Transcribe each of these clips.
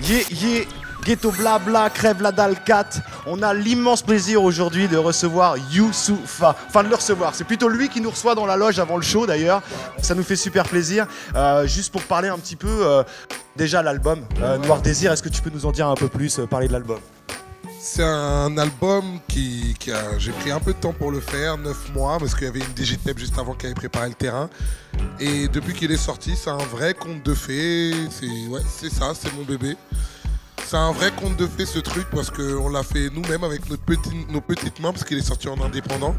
Yeah, Ghetto Blabla, crève la dalle 4. On a l'immense plaisir aujourd'hui de recevoir Youssoupha. Enfin, de le recevoir. C'est plutôt lui qui nous reçoit dans la loge avant le show d'ailleurs. Ça nous fait super plaisir. Juste pour parler un petit peu, déjà l'album Noir Désir, est-ce que tu peux nous en dire un peu plus, parler de l'album? C'est un album j'ai pris un peu de temps pour le faire, 9 mois, parce qu'il y avait une digitape juste avant qui avait préparé le terrain. Et depuis qu'il est sorti, c'est un vrai conte de fées. C'est ça, c'est mon bébé. C'est un vrai conte de fées ce truc parce qu'on l'a fait nous-mêmes avec nos petites mains parce qu'il est sorti en indépendant.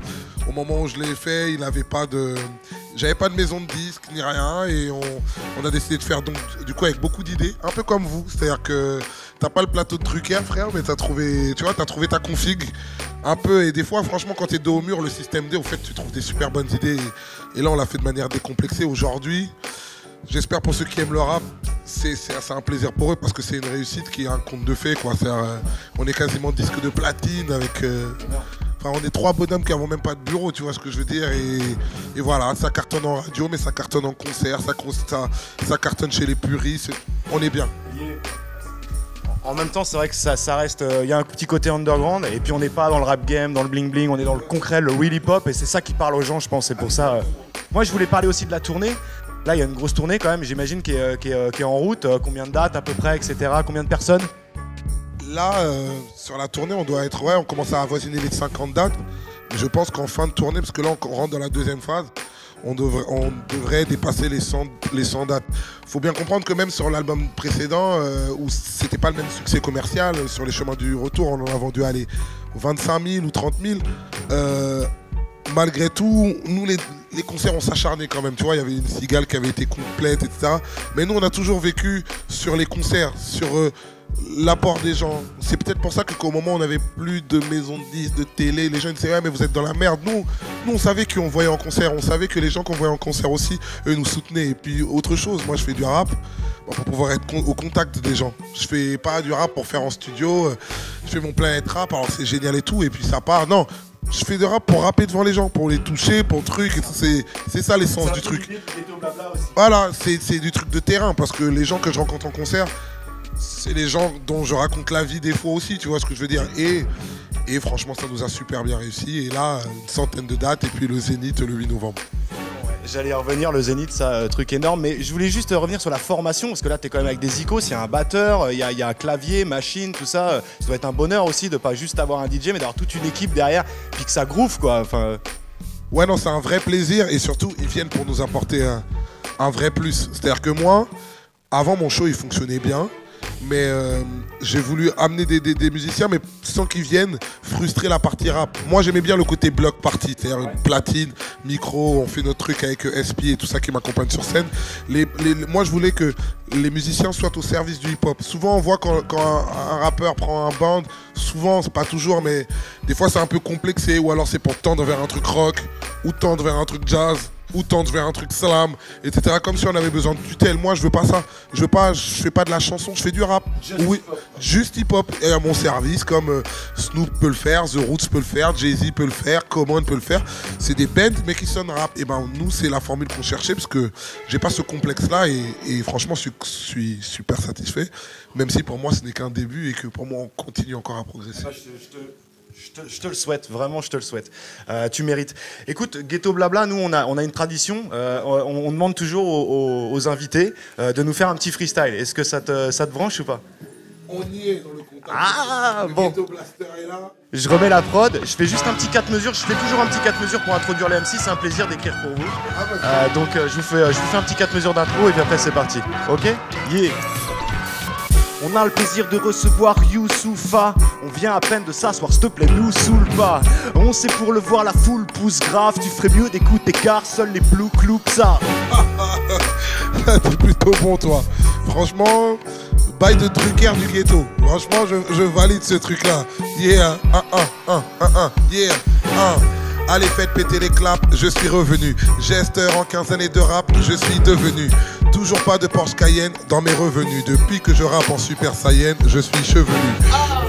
Au moment où je l'ai fait, j'avais pas de maison de disques ni rien et on a décidé de faire donc du coup avec beaucoup d'idées, un peu comme vous. C'est-à-dire que t'as pas le plateau de Drucker frère, mais t'as trouvé ta config un peu et des fois franchement quand t'es dos au mur, le système D, au fait tu trouves des super bonnes idées et là on l'a fait de manière décomplexée aujourd'hui. J'espère pour ceux qui aiment le rap, c'est un plaisir pour eux parce que c'est une réussite qui est un conte de fées quoi. On est quasiment disque de platine avec. Enfin, on est 3 bonhommes qui n'avons même pas de bureau, tu vois ce que je veux dire. Et voilà, ça cartonne en radio, mais ça cartonne en concert, ça cartonne chez les puristes. On est bien. En même temps, c'est vrai que ça reste. Il y a un petit côté underground, et puis on n'est pas dans le rap game, dans le bling bling, on est dans le concret, le real hip hop, et c'est ça qui parle aux gens, je pense. C'est pour ça. Moi, je voulais parler aussi de la tournée. Là, il y a une grosse tournée quand même, j'imagine, qui est en route. Combien de dates à peu près, etc. Combien de personnes? Là, sur la tournée, on commence à avoisiner les 50 dates. Mais je pense qu'en fin de tournée, parce que là, on rentre dans la deuxième phase, on devrait dépasser les 100 dates. Il faut bien comprendre que même sur l'album précédent, où c'était pas le même succès commercial, sur les chemins du retour, on en a vendu 25 000 ou 30 000. Malgré tout, nous, les concerts, on s'acharnait quand même. Tu vois, il y avait une cigale qui avait été complète, etc. Mais nous, on a toujours vécu sur les concerts, sur l'apport des gens. C'est peut-être pour ça qu'au moment où on n'avait plus de maison de disques, de télé, les gens disaient ouais, mais vous êtes dans la merde. Nous on savait qu'on voyait en concert. On savait que les gens qu'on voyait en concert aussi, eux, nous soutenaient. Et puis, autre chose, moi, je fais du rap pour pouvoir être au contact des gens. Je fais pas du rap pour faire en studio. Je fais mon Planète Rap, alors c'est génial et tout. Et puis, ça part. Non. Je fais du rap pour rapper devant les gens, pour les toucher, pour le truc. C'est ça l'essence du truc. Voilà, c'est du truc de terrain parce que les gens que je rencontre en concert, c'est les gens dont je raconte la vie des fois aussi, tu vois ce que je veux dire. Et franchement, ça nous a super bien réussi. Et là, une centaine de dates et puis le Zénith le 8 novembre. J'allais y revenir, le Zénith, ça, truc énorme, mais je voulais juste revenir sur la formation, parce que là, t'es quand même avec des icônes, il y a un batteur, il y a un clavier, machine, tout ça. Ça doit être un bonheur aussi de pas juste avoir un DJ, mais d'avoir toute une équipe derrière, puis que ça groove, quoi. Enfin... Ouais, non, c'est un vrai plaisir, et surtout, ils viennent pour nous apporter un vrai plus. C'est-à-dire que moi, avant, mon show, il fonctionnait bien, mais j'ai voulu amener des musiciens, mais sans qu'ils viennent frustrer la partie rap. Moi, j'aimais bien le côté bloc party, c'est-à-dire platine, micro, on fait notre truc avec SP et tout ça qui m'accompagne sur scène. Moi, je voulais que les musiciens soient au service du hip-hop. Souvent, on voit quand un rappeur prend un band, souvent, c'est pas toujours, mais des fois, c'est un peu complexé, ou alors c'est pour tendre vers un truc rock, ou tendre vers un truc jazz, ou tendre vers un truc slam, etc. Comme si on avait besoin de tutelle. Moi, je veux pas ça. Je fais pas de la chanson, je fais du rap. Juste hip-hop. Et à mon service, comme Snoop peut le faire, The Roots peut le faire, Jay-Z peut le faire, Common peut le faire. C'est des bands, mais qui sonnent rap. Et ben, nous, c'est la formule qu'on cherchait, parce que j'ai pas ce complexe-là. Et franchement, je suis super satisfait. Même si pour moi, ce n'est qu'un début et que pour moi, on continue encore à progresser. Je te le souhaite, vraiment je te le souhaite. Tu mérites. Écoute, Ghetto Blabla, nous on a une tradition, on demande toujours aux invités de nous faire un petit freestyle. Est-ce que ça te branche ou pas? On y est dans le contact. Ah bon. Ghetto Blaster est là. Je remets la prod, je fais juste un petit 4 mesures, je fais toujours un petit 4 mesures pour introduire les MC, c'est un plaisir d'écrire pour vous. Donc je vous fais un petit 4 mesures d'intro et puis après c'est parti. Ok? Yeah. On a le plaisir de recevoir Youssoupha. On vient à peine de s'asseoir, s'il te plaît, nous saoule pas. On sait pour le voir, la foule pousse grave. Tu ferais mieux d'écouter car seuls les blue cloups ça. T'es plutôt bon, toi. Franchement, bail de Drucker du ghetto. Franchement, je valide ce truc-là. Yeah, yeah, Allez, faites péter les claps, je suis revenu. Gesteur en 15 années de rap, je suis devenu. Toujours pas de Porsche Cayenne dans mes revenus. Depuis que je rappe en Super Saiyan, je suis chevelu.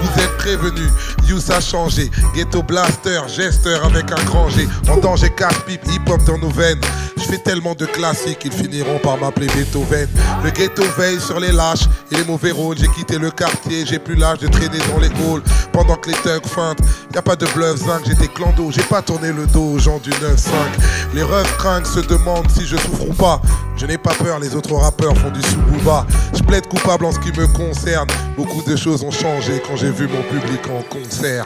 Vous êtes prévenus, Youss a changé. Ghetto Blaster, gesteur avec un grand G. En danger, casse-pipe, hip-hop dans nos veines. Je fais tellement de classiques, ils finiront par m'appeler Beethoven. Le ghetto veille sur les lâches et les mauvais rôles. J'ai quitté le quartier, j'ai plus l'âge de traîner dans les halls. Pendant que les thugs feintent, y a pas de bluff zinc. J'étais clando, j'ai pas tourné le dos aux gens du 9-5. Les refs crinquent, se demandent si je souffre ou pas. Je n'ai pas peur, les autres rappeurs font du sous-bouba. Je plaide coupable en ce qui me concerne. Beaucoup de choses ont changé quand j'ai vu mon public en concert.